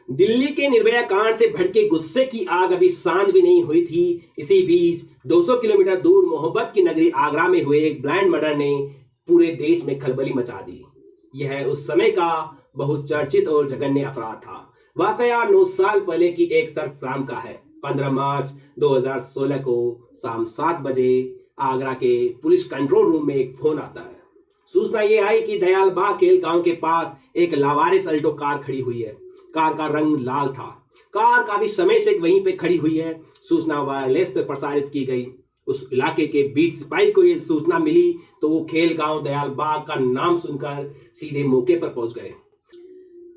दिल्ली के निर्भया कांड से भड़के गुस्से की आग अभी शांत भी नहीं हुई थी। इसी बीच 200 किलोमीटर दूर मोहब्बत की नगरी आगरा में हुए एक ब्लाइंड मर्डर ने पूरे देश में खलबली मचा दी। यह उस समय का बहुत चर्चित और जघन्य अपराध था। वाकया 9 साल पहले की एक सर्द शाम का है। 15 मार्च 2016 को शाम 7 बजे आगरा के पुलिस कंट्रोल रूम में एक फोन आता है। सूचना ये आई कि दयालबाग केल गांव के पास एक लावारिस अल्टो कार खड़ी हुई है। कार का रंग लाल था। कार काफी समय से वहीं पे खड़ी हुई है। सूचना वायरलेस पे प्रसारित की गई। उस इलाके के बीट सिपाही को यह सूचना मिली तो वो खेल गांव दयालबाग का नाम सुनकर सीधे मौके पर पहुंच गए।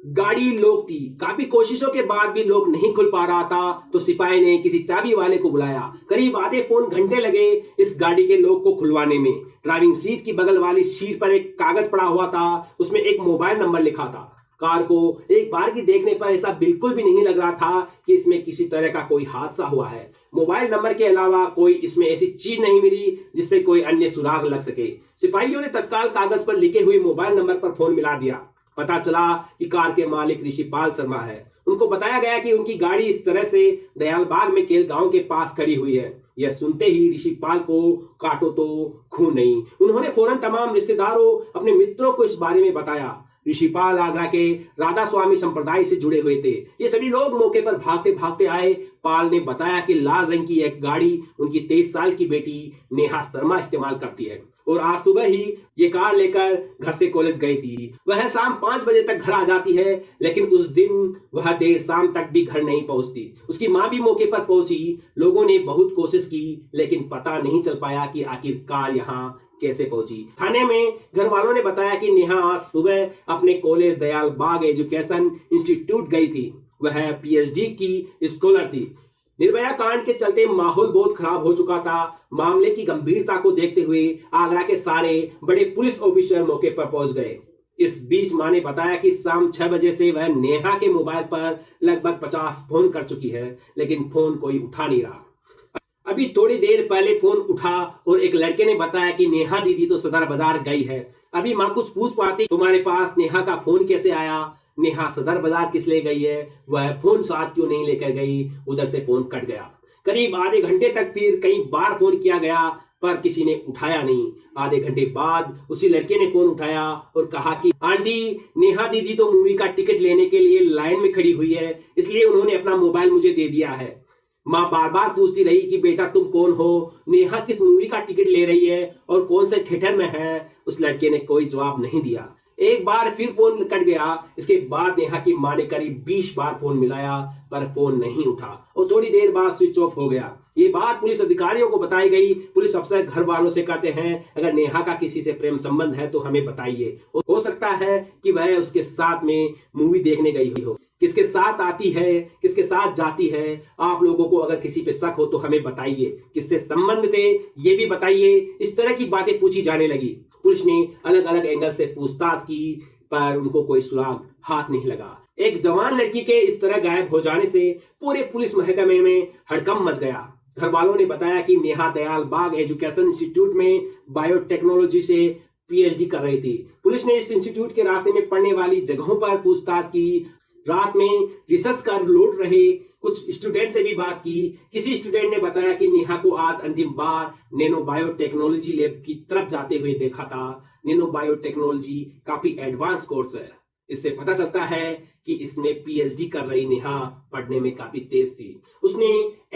गाड़ी लॉक थी। काफी कोशिशों के बाद भी लॉक नहीं खुल पा रहा था तो सिपाही ने किसी चाबी वाले को बुलाया। करीब आधे पौन घंटे लगे इस गाड़ी के लॉक को खुलवाने में। ड्राइविंग सीट की बगल वाली सीट पर एक कागज पड़ा हुआ था। उसमें एक मोबाइल नंबर लिखा था। कार को एक बार की देखने पर ऐसा बिल्कुल भी नहीं लग रहा था कि इसमें किसी तरह का कोई हादसा हुआ है। मोबाइल नंबर के अलावा कोई इसमें ऐसी चीज नहीं मिली जिससे कोई अन्य सुराग लग सके। सिपाहियों ने तत्काल कागज पर लिखे हुए मोबाइल नंबर पर फोन मिला दिया। पता चला कि कार के मालिक ऋषिपाल शर्मा है। उनको बताया गया कि उनकी गाड़ी इस तरह से दयालबाग में केल गांव के पास खड़ी हुई है। यह सुनते ही ऋषिपाल को काटो तो खून नहीं। उन्होंने फौरन तमाम रिश्तेदारों, अपने मित्रों को इस बारे में बताया। ऋषिपाल आगरा के राधा स्वामी संप्रदाय से जुड़े हुए थे। ये सभी लोग मौके पर भागते भागते आए। पाल ने बताया कि लाल रंग की एक गाड़ी उनकी 23 साल की बेटी नेहा शर्मा इस्तेमाल करती है और आज सुबह ही ये कार लेकर घर से कॉलेज गई थी। वह शाम 5 बजे तक घर आ जाती है, लेकिन उस दिन वह देर शाम तक भी घर नहीं पहुंचती। उसकी मां भी मौके पर पहुंची। लोगों ने बहुत कोशिश की लेकिन पता नहीं चल पाया कि आखिर कार यहाँ कैसे पहुंची। थाने में घर वालों ने बताया कि नेहा आज सुबह अपने कॉलेज दयालबाग एजुकेशन इंस्टीट्यूट गई थी। वह पीएचडी की स्कॉलर थी। निर्भया कांड के चलते माहौल बहुत खराब हो चुका था। मामले की गंभीरता को देखते हुए आगरा के सारे बड़े पुलिस ऑफिसर मौके पर पहुंच गए। इस बीच मां ने बताया कि शाम 6 बजे से वह नेहा के मोबाइल पर लगभग 50 फोन कर चुकी है, लेकिन फोन कोई उठा नहीं रहा। अभी थोड़ी देर पहले फोन उठा और एक लड़के ने बताया कि नेहा दीदी तो सदर बाजार गई है। अभी माँ कुछ पूछ पाती, तुम्हारे पास नेहा का फोन कैसे आया? नेहा सदर बाजार किस लिए गई है? वह फोन साथ क्यों नहीं लेकर गई? उधर से फोन कट गया। करीब आधे घंटे तक फिर कई बार फोन किया गया पर किसी ने उठाया नहीं। आधे घंटे बाद उसी लड़के ने फोन उठाया और कहा कि आंटी, नेहा दीदी तो मूवी का टिकट लेने के लिए लाइन में खड़ी हुई है, इसलिए उन्होंने अपना मोबाइल मुझे दे दिया है। माँ बार बार पूछती रही कि बेटा तुम कौन हो, नेहा किस मूवी का टिकट ले रही है और कौन से थिएटर में है? उस लड़के ने कोई जवाब नहीं दिया। एक बार फिर फोन कट गया। इसके बाद नेहा की मां ने करीब 20 बार फोन मिलाया पर फोन नहीं उठा और थोड़ी देर बाद स्विच ऑफ हो गया। ये बात पुलिस अधिकारियों को बताई गई। पुलिस अफसर घर वालों से कहते हैं, अगर नेहा का किसी से प्रेम संबंध है तो हमें बताइए। हो सकता है कि वह उसके साथ में मूवी देखने गई हुई हो। किसके साथ आती है, किसके साथ जाती है? आप लोगों को अगर किसी पे शक हो तो हमें बताइए। किससे संबंध थे ये भी बताइए। इस तरह की बातें पूछी जाने लगी। पुलिस ने अलग अलग एंगल से पूछताछ की पर उनको कोई सुराग हाथ नहीं लगा। एक जवान लड़की के इस तरह गायब हो जाने से पूरे पुलिस महकमे में हड़कंप मच गया। घर वालों ने बताया कि नेहा दयालबाग एजुकेशन इंस्टीट्यूट में बायोटेक्नोलॉजी से पीएचडी कर रही थी। पुलिस ने इस इंस्टीट्यूट के रास्ते में पड़ने वाली जगहों पर पूछताछ की। रात में रिसर्च कर लौट रहे कुछ स्टूडेंट से भी बात की। किसी स्टूडेंट ने बताया कि नेहा को आज अंतिम बार नैनो बायोटेक्नोलॉजी लैब की तरफ जाते हुए देखा था। नैनो बायोटेक्नोलॉजी काफी एडवांस कोर्स है। इससे पता चलता है कि इसमें पीएचडी कर रही नेहा पढ़ने में काफी तेज थी। उसने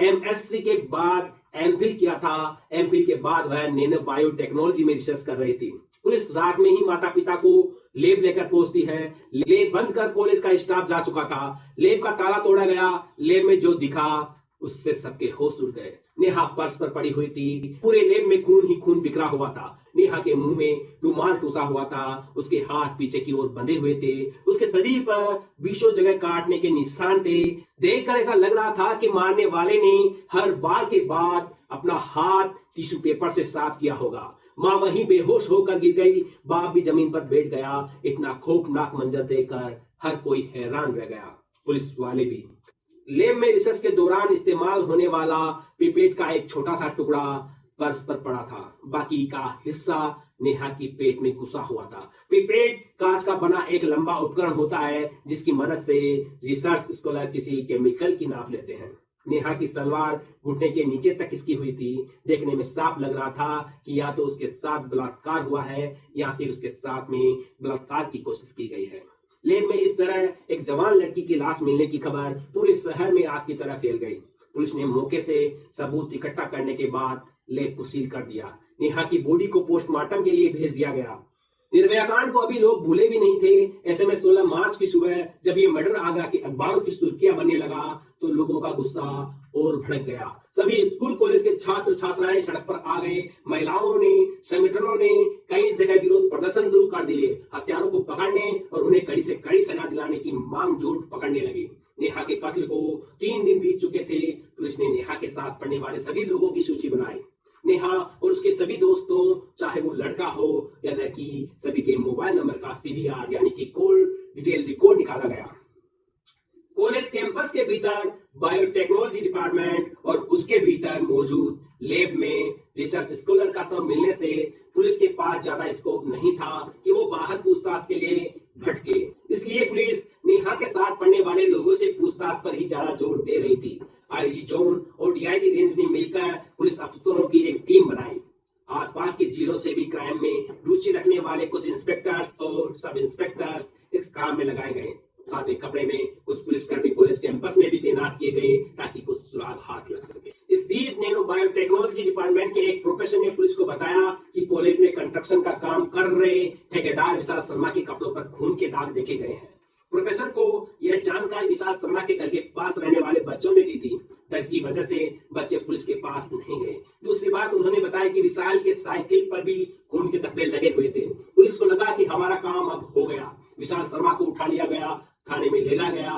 एमएससी के बाद एमफिल किया था। एमफिल के बाद वह नैनो बायोटेक्नोलॉजी में रिसर्च कर रही थी। पुलिस रात में ही माता पिता को लेब लेकर पहुंचती है। लेब बंद कर कॉलेज का स्टाफ जा चुका था। लेब का ताला तोड़ा गया। लेब में जो दिखा उससे सबके होश उड़ गए। नेहा फर्श पर पड़ी हुई थी। पूरे लेब में खून ही खून बिखरा हुआ था। नेहा के मुंह में रुमाल टूसा हुआ था। उसके हाथ पीछे की ओर बंधे हुए थे। उसके शरीर पर 20 जगह काटने के निशान थे। देखकर ऐसा लग रहा था कि मारने वाले ने हर वार के बाद अपना हाथ टिश्यू पेपर से साफ किया होगा। मां वहीं बेहोश होकर गिर गई। बाप भी जमीन पर बैठ गया। इतना खौफनाक मंजर देखकर हर कोई हैरान रह गया, पुलिस वाले भी। लैब में रिसर्च के दौरान इस्तेमाल होने वाला पिपेट का एक छोटा सा टुकड़ा फर्श पर पड़ा था। बाकी का हिस्सा नेहा की पेट में घुसा हुआ था। पिपेट कांच का बना एक लंबा उपकरण होता है जिसकी मदद से रिसर्च स्कॉलर किसी केमिकल की नाप लेते हैं। नेहा की सलवार घुटने के नीचे तक खिसकी हुई थी। देखने में साफ लग रहा था कि या तो उसके साथ बलात्कार हुआ है या फिर उसके साथ में बलात्कार की कोशिश की गई है। लेब में इस तरह एक जवान लड़की की लाश मिलने की खबर पूरे शहर में आग की तरह फैल गई। पुलिस ने मौके से सबूत इकट्ठा करने के बाद लेब को सील कर दिया। नेहा की बॉडी को पोस्टमार्टम के लिए भेज दिया गया। निर्भया कांड को अभी लोग भूले भी नहीं थे। ऐसे में 16 मार्च की सुबह जब ये मर्डर आगरा के अखबारों की सुर्खियां बनने लगा तो लोगों का गुस्सा और भड़क गया। सभी स्कूल कॉलेज के छात्र छात्राएं सड़क पर आ गए। महिलाओं ने, संगठनों ने कई जगह विरोध प्रदर्शन शुरू कर दिए। हत्यारों को पकड़ने और उन्हें कड़ी से कड़ी सजा दिलाने की मांग जोट पकड़ने लगी। नेहा के कत्ल को 3 दिन बीत चुके थे। पुलिस ने नेहा के साथ पढ़ने वाले सभी लोगों की सूची बनाई। नेहा और उसके सभी दोस्तों, चाहे वो लड़का हो या लड़की, सभी के मोबाइल नंबर का सीवीआर यानी कि कॉल डिटेल रिकॉर्ड निकाला गया। कॉलेज कैंपस के भीतर बायोटेक्नोलॉजी डिपार्टमेंट और उसके भीतर मौजूद लैब में रिसर्च स्कॉलर का सब मिलने से पुलिस के पास ज्यादा स्कोप नहीं था कि वो बाहर पूछताछ के लिए भटके। इसलिए पुलिस नेहा के साथ पढ़ने वाले लोगों से पूछताछ पर ही ज्यादा जोर दे रही थी। आईजी जोन और डीआईजी रेंज ने मिलकर पुलिस अफसरों की एक टीम बनाई। आसपास के जिलों से भी क्राइम में रुचि रखने वाले कुछ इंस्पेक्टर्स और सब इंस्पेक्टर्स इस काम में लगाए गए। साथ ही कपड़े में कुछ पुलिसकर्मी कॉलेज कैंपस में भी तैनात किए गए ताकि कुछ सुराग हाथ लग सके। इस बीच नैनो बायोटेक्नोलॉजी डिपार्टमेंट के एक प्रोफेसर ने पुलिस को बताया कि कॉलेज में कंस्ट्रक्शन का काम कर रहे ठेकेदार विशाल शर्मा के कपड़ों पर खून के दाग देखे गए हैं। प्रोफेसर को यह जानकारी विशाल शर्मा के घर के पास रहने वाले बच्चों ने दी थी। डर की वजह से बच्चे पुलिस के पास नहीं गए। दूसरी बात, उन्होंने बताया कि विशाल के साइकिल पर भी खून के धब्बे लगे हुए थे। पुलिस को लगा कि हमारा काम अब हो गया। विशाल शर्मा को उठा लिया गया, थाने में ले जाया गया।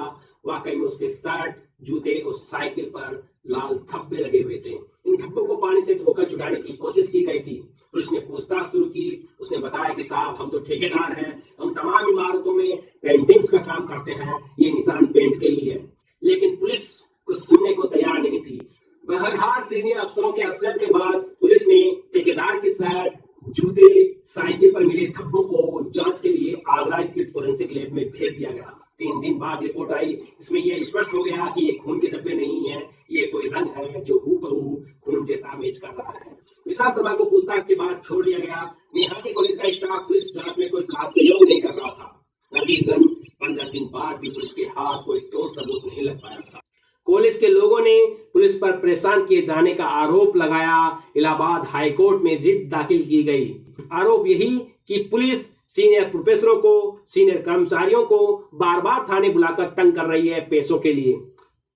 वाकई में उसके शर्ट, जूते और साइकिल पर लाल धब्बे लगे हुए थे। इन धब्बों को पानी से धोकर छुड़ाने की कोशिश की गई थी। पुलिस ने पूछताछ शुरू की। उसने बताया कि साहब, हम तो ठेकेदार हैं, हम तमाम इमारतों में पेंटिंग्स का काम करते हैं, ये निशान पेंट के ही है। लेकिन पुलिस कुछ सुनने को तैयार नहीं थी। बहरहाल सीनियर अफसरों के असर के बाद पुलिस ने ठेकेदार के शर्ट, जूते, साइकिल पर मिले धब्बों को जांच के लिए आगरा स्थित फोरेंसिक लैब में भेज दिया गया। 3 दिन बाद रिपोर्ट आई। इसमें यह स्पष्ट हो गया कि ये खून के धब्बे नहीं है, ये कोई रंग है जो हूबहू खून जैसा मैच कर रहा है। विशाल शर्मा को पूछताछ के बाद छोड़ दिया गया। नेहा के कॉलेज का स्टाफ पुलिस जांच में कोई खास सहयोग नहीं कर रहा था। नतीजतन 15 दिन बाद भी पुलिस के हाथ कोई ठोस सबूत नहीं लग पाया था। कॉलेज के लोगों ने पुलिस पर परेशान किए जाने का आरोप लगाया। इलाहाबाद हाईकोर्ट में रिट दाखिल की गई। आरोप यही कि पुलिस सीनियर प्रोफेसरों को, सीनियर कर्मचारियों को बार बार थाने बुलाकर तंग कर रही है पैसों के लिए।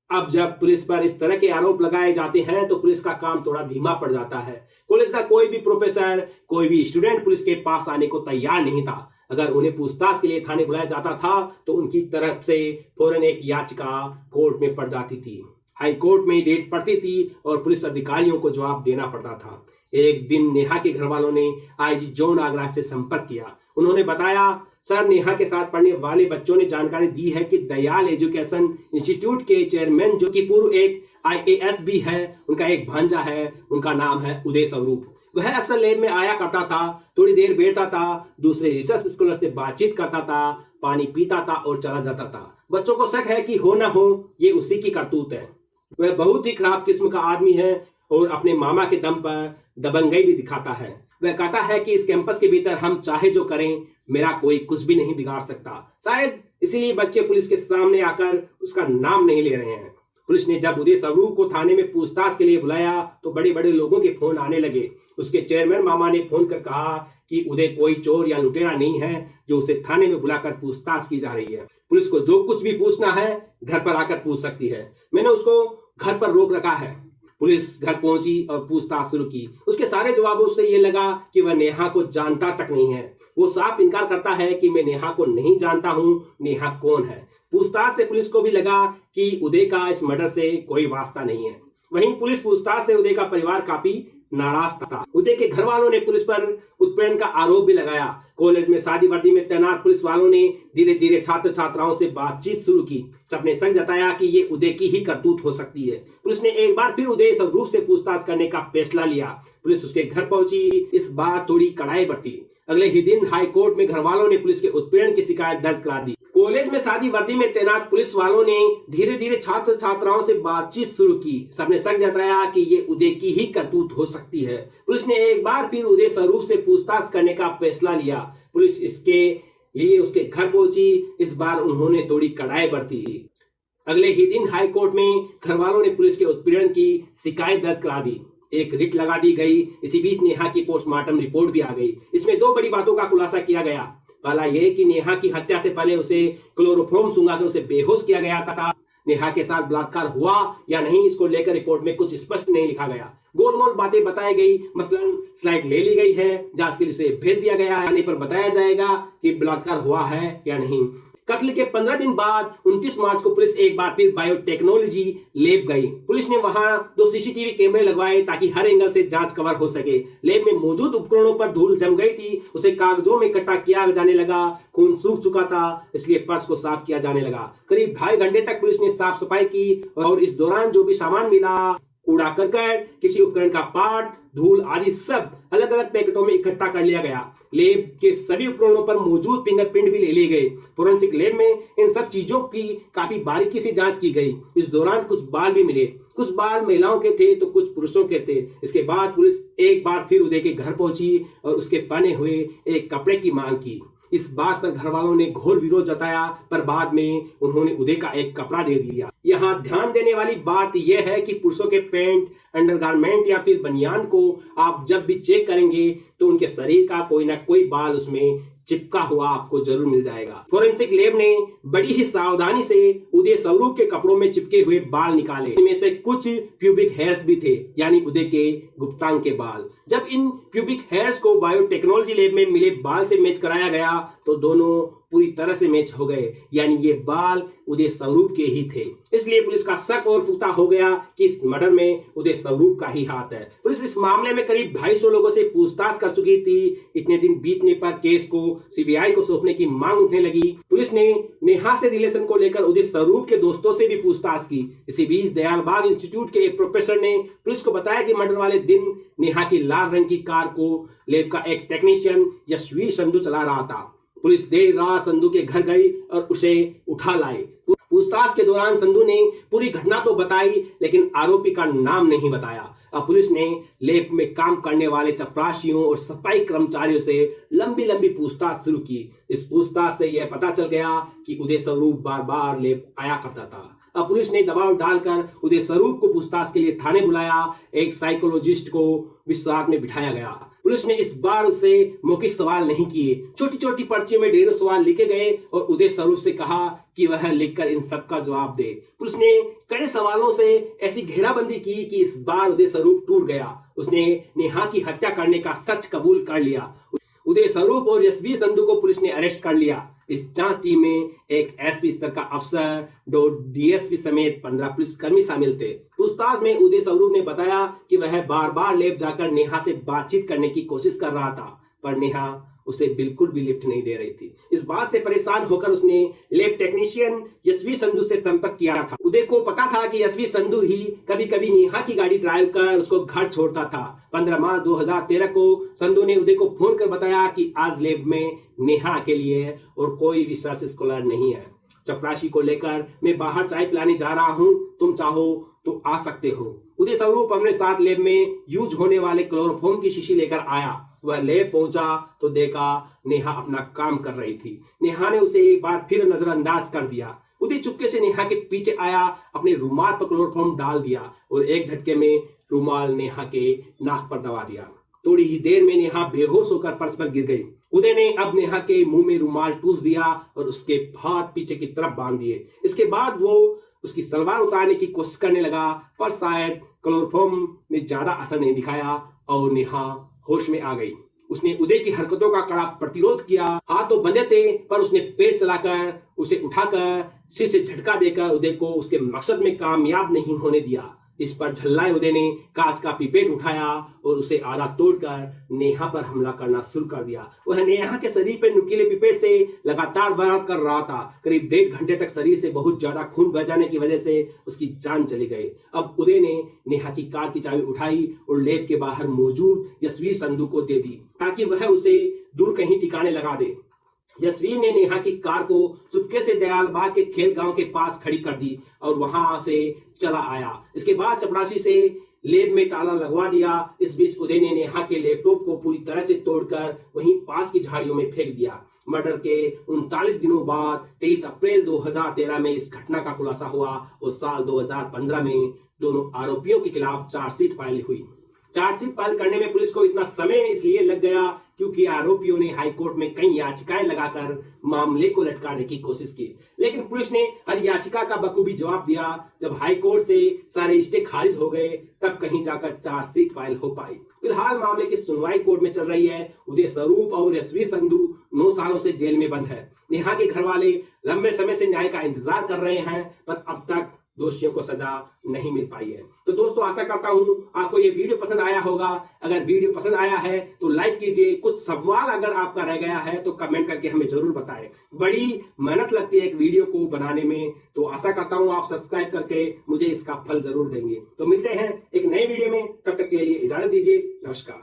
अब जब पुलिस पर इस तरह के आरोप लगाए जाते हैं तो पुलिस का काम थोड़ा धीमा पड़ जाता है। कॉलेज का कोई भी प्रोफेसर, कोई भी स्टूडेंट पुलिस के पास आने को तैयार नहीं था। अगर उन्हें पूछताछ के लिए थाने बुलाया जाता था तो उनकी तरफ से फौरन एक याचिका कोर्ट में पड़ जाती थी। हाई कोर्ट में डेट पड़ती थी और पुलिस अधिकारियों को जवाब देना पड़ता था। एक दिन नेहा के घर वालों ने आईजी जोन आगरा से संपर्क किया। उन्होंने बताया, सर, नेहा के साथ पढ़ने वाले बच्चों ने जानकारी दी है कि दयाल एजुकेशन इंस्टीट्यूट के चेयरमैन, जो कि पूर्व एक IAS भी है, उनका एक भांजा है। उनका नाम है उदय स्वरूप। वह अक्सर लैब में आया करता था, थोड़ी देर बैठता था, दूसरे रिसर्च स्कॉलर से बातचीत करता था, पानी पीता था और चला जाता था। बच्चों को शक है कि हो ना हो ये उसी की करतूत है। वह बहुत ही खराब किस्म का आदमी है और अपने मामा के दम पर दबंगई भी दिखाता है। वह कहता है कि इस कैंपस के भीतर हम चाहे जो करें, मेरा कोई कुछ भी नहीं बिगाड़ सकता। शायद इसीलिए बच्चे पुलिस के सामने आकर उसका नाम नहीं ले रहे हैं। पुलिस ने जब उदय स्वरूप को थाने में पूछताछ के लिए बुलाया तो बड़े बड़े लोगों के फोन आने लगे। उसके चेयरमैन मामा ने फोन कर कहा कि उदय कोई चोर या लुटेरा नहीं है जो उसे थाने में बुलाकर पूछताछ की जा रही है। पुलिस को जो कुछ भी पूछना है घर पर आकर पूछ सकती है। मैंने उसको घर पर रोक रखा है। पुलिस घर पहुंची और पूछताछ शुरू की। उसके सारे जवाबों से यह लगा कि वह नेहा को जानता तक नहीं है। वो साफ इनकार करता है कि मैं नेहा को नहीं जानता हूं। नेहा कौन है? पूछताछ से पुलिस को भी लगा कि उदय का इस मर्डर से कोई वास्ता नहीं है। वहीं पुलिस पूछताछ से उदय का परिवार काफी नाराज था। उदय के घर वालों ने पुलिस पर उत्पीड़न का आरोप भी लगाया। कॉलेज में सादी वर्दी में तैनात पुलिस वालों ने धीरे धीरे छात्र छात्राओं से बातचीत शुरू की। सबने शक जताया कि ये उदय की ही करतूत हो सकती है। पुलिस ने एक बार फिर उदय स्वरूप से पूछताछ करने का फैसला लिया। पुलिस उसके घर पहुंची। इस बार थोड़ी कड़ाई बरती। अगले ही दिन हाई कोर्ट में घर वालों ने पुलिस के उत्पीड़न की शिकायत दर्ज करा दी। कॉलेज में सादी वर्दी में तैनात पुलिस वालों ने धीरे धीरे छात्र छात्राओं से बातचीत शुरू की। सबने शक जताया कि ये उदय की ही करतूत हो सकती है। पुलिस ने एक बार फिर उदय स्वरूप से पूछताछ करने का फैसला लिया। पुलिस इसके लिए उसके घर पहुंची। इस बार उन्होंने थोड़ी कड़ाई बरती। अगले ही दिन हाई कोर्ट में घर वालों ने पुलिस के उत्पीड़न की शिकायत दर्ज करा दी। एक रिट लगा दी गई। इसी बीच नेहा की पोस्टमार्टम रिपोर्ट भी आ गई। इसमें दो बड़ी बातों का खुलासा किया गया। पहला यह कि नेहा की हत्या से पहले उसे क्लोरोफॉर्म सुंघाकर उसे बेहोश किया गया था। नेहा के साथ बलात्कार हुआ या नहीं, इसको लेकर रिपोर्ट में कुछ स्पष्ट नहीं लिखा गया। गोलमोल बातें बताई गई। मसलन स्लाइड ले ली गई है, जांच के लिए उसे भेज दिया गया है, आने पर बताया जाएगा कि बलात्कार हुआ है या नहीं। कत्ल के 15 दिन बाद 29 मार्च को पुलिस एक बार फिर बायोटेक्नोलॉजी लैब गई। पुलिस ने वहां 2 सीसीटीवी कैमरे लगवाए ताकि हर एंगल से जांच कवर हो सके। लैब में मौजूद उपकरणों पर धूल जम गई थी। उसे कागजों में इकट्ठा किया जाने लगा। खून सूख चुका था, इसलिए पर्स को साफ किया जाने लगा। करीब 2.5 घंटे तक पुलिस ने साफ सफाई की और इस दौरान जो भी सामान मिला, कूड़ा करकट, किसी उपकरण का पार्ट, धूल आदि सब अलग अलग पैकेटों में इकट्ठा कर लिया गया। लैब के सभी उपकरणों पर मौजूद फिंगरप्रिंट भी ले लिए गए। फोरेंसिक लैब में इन सब चीजों की काफी बारीकी से जांच की गई। इस दौरान कुछ बाल भी मिले। कुछ बाल महिलाओं के थे तो कुछ पुरुषों के थे। इसके बाद पुलिस एक बार फिर उदय के घर पहुंची और उसके पहने हुए एक कपड़े की मांग की। इस बात पर घर वालों ने घोर विरोध जताया, पर बाद में उन्होंने उदय का एक कपड़ा दे दिया। यहाँ ध्यान देने वाली बात यह है कि पुरुषों के पैंट, अंडरगारमेंट या फिर बनियान को आप जब भी चेक करेंगे तो उनके शरीर का कोई ना कोई बाल उसमें चिपका हुआ आपको जरूर मिल जाएगा। फोरेंसिक लैब ने बड़ी ही सावधानी से उदय स्वरूप के कपड़ों में चिपके हुए बाल निकाले। इनमें से कुछ प्यूबिक हेयर्स भी थे, यानी उदय के गुप्तांग के बाल। जब इन प्यूबिक हेयर्स को बायोटेक्नोलॉजी लैब में मिले बाल से मैच कराया गया तो दोनों पूरी तरह से मैच हो गए, यानी ये बाल उदय स्वरूप के ही थे। इसलिए पुलिस का शक और पुख्ता हो गया कि इस मर्डर में उदय स्वरूप का ही हाथ है। पुलिस इस मामले में करीब 250 लोगों से पूछताछ कर चुकी थी। इतने दिन बीतने पर केस को सीबीआई को सौंपने की मांग उठने लगी। पुलिस ने नेहा से रिलेशन को लेकर उदय स्वरूप के दोस्तों से भी पूछताछ की। इसी बीच दयालबाग इंस्टीट्यूट के एक प्रोफेसर ने पुलिस को बताया कि मर्डर वाले दिन नेहा की लाल रंग की कार को लैब का एक टेक्नीशियन यशवी संधू चला रहा था। पुलिस देर रात संधू के घर गई और उसे उठा लाई। पूछताछ के दौरान संधू ने पूरी घटना तो बताई, लेकिन आरोपी का नाम नहीं बताया। अब पुलिस ने लैब में काम करने वाले चपरासियों और सफाई कर्मचारियों से लंबी लंबी पूछताछ शुरू की। इस पूछताछ से यह पता चल गया कि उदय स्वरूप बार बार लैब आया करता था। अब पुलिस ने दबाव डालकर उदय स्वरूप को पूछताछ के लिए थाने बुलाया। एक साइकोलॉजिस्ट को भी साथ में बिठाया गया। पुलिस ने इस बार उससे मौखिक सवाल नहीं किए। छोटी छोटी पर्चियों में ढेरों सवाल लिखे गए और उदय स्वरूप से कहा कि वह लिखकर इन सब का जवाब दे। पुलिस ने कड़े सवालों से ऐसी घेराबंदी की कि इस बार उदय स्वरूप टूट गया। उसने नेहा की हत्या करने का सच कबूल कर लिया। उदय स्वरूप और यशवी संधू को पुलिस ने अरेस्ट कर लिया। इस जांच टीम में एक एसपी स्तर का अफसर, 2 डीएसपी समेत 15 पुलिसकर्मी शामिल थे। पूछताछ में उदय स्वरूप ने बताया कि वह बार बार लैब जाकर नेहा से बातचीत करने की कोशिश कर रहा था, पर नेहा उसे बिल्कुल भी लिफ्ट नहीं दे रही थी। इस बात से परेशान होकर उसने लैब टेक्नीशियन यशवी संधू से संपर्क किया था। उदय को पता था कि यशवी संधू ही कभी कभी नेहा की गाड़ी ड्राइव कर उसको घर छोड़ता था। 15 मार्च 2013 को संधू ने उदय को फोन कर बताया कि आज लैब में नेहा अकेली है और कोई रिसर्च स्कॉलर नहीं है। चपरासी को लेकर मैं बाहर चाय पिलाने जा रहा हूँ, तुम चाहो तो आ सकते हो। उदय स्वरूप अपने साथ लैब में यूज होने वाले क्लोरोफॉर्म की शीशी लेकर आया। वह लैब पहुंचा तो देखा नेहा अपना काम कर रही थी। नेहा ने उसे एक बार फिर नजरअंदाज कर दिया। उदय चुपके से नेहा के पीछे आया, अपने रुमाल पर क्लोरोफॉर्म डाल दिया और एक झटके में रुमाल नेहा के नाक पर दबा दिया। थोड़ी ही देर में नेहा बेहोश होकर फर्श पर गिर गई। उदय ने अब नेहा के मुंह में रुमाल ठूस दिया और उसके हाथ पीछे की तरफ बांध दिए। इसके बाद वो उसकी सलवार उतारने की कोशिश करने लगा, पर शायद क्लोरोफॉर्म ने ज्यादा असर नहीं दिखाया और नेहा होश में आ गई। उसने उदय की हरकतों का कड़ा प्रतिरोध किया। हाथ तो बंधे थे, पर उसने पैर चलाकर उसे उठाकर सिर से झटका देकर उदय को उसके मकसद में कामयाब नहीं होने दिया। इस पर झल्लाए उदय ने कांच का पिपेट उठाया और उसे आधा तोड़कर नेहा पर हमला करना शुरू कर दिया। वह नेहा के शरीर पर नुकीले पिपेट से लगातार वार कर रहा था। करीब 1.5 घंटे तक शरीर से बहुत ज्यादा खून बह जाने की वजह से उसकी जान चली गई। अब उदय ने नेहा की कार की चाबी उठाई और लैब के बाहर मौजूद यशवीर संधू को दे दी ताकि वह उसे दूर कहीं ठिकाने लगा दे। यशवीर ने नेहा की कार को चुपके से दयाल बाग के खेल गांव के पास खड़ी कर दी और वहां से चला आया। इसके बाद चपरासी से लैब में ताला लगवा दिया। इस बीच उदय ने नेहा के लैपटॉप को पूरी तरह से तोड़कर वहीं पास की झाड़ियों में फेंक दिया। मर्डर के 39 दिनों बाद 23 अप्रैल 2013 में इस घटना का खुलासा हुआ और साल 2015 में दोनों आरोपियों के खिलाफ चार्जशीट फाइल हुई। चार्जशीट फाइल करने में पुलिस को इतना समय इसलिए लग गया क्योंकि आरोपियों ने हाईकोर्ट में कई याचिकाएं लगाकर मामले को लटकाने की कोशिश की, लेकिन पुलिस ने हर याचिका का बखूबी जवाब दिया। जब हाईकोर्ट से सारे स्टे खारिज हो गए तब कहीं जाकर चार्जशीट फाइल हो पाई। फिलहाल मामले की सुनवाई कोर्ट में चल रही है। उदय स्वरूप और यशवीर संधू 9 सालों से जेल में बंद है। नेहा के घर वाले लंबे समय से न्याय का इंतजार कर रहे हैं पर अब तक दोषियों को सजा नहीं मिल पाई है। तो दोस्तों आशा करता हूं आपको ये वीडियो पसंद आया होगा। अगर वीडियो पसंद आया है तो लाइक कीजिए। कुछ सवाल अगर आपका रह गया है तो कमेंट करके हमें जरूर बताएं। बड़ी मेहनत लगती है एक वीडियो को बनाने में, तो आशा करता हूं आप सब्सक्राइब करके मुझे इसका फल जरूर देंगे। तो मिलते हैं एक नए वीडियो में, तब तक के लिए इजाजत दीजिए। नमस्कार।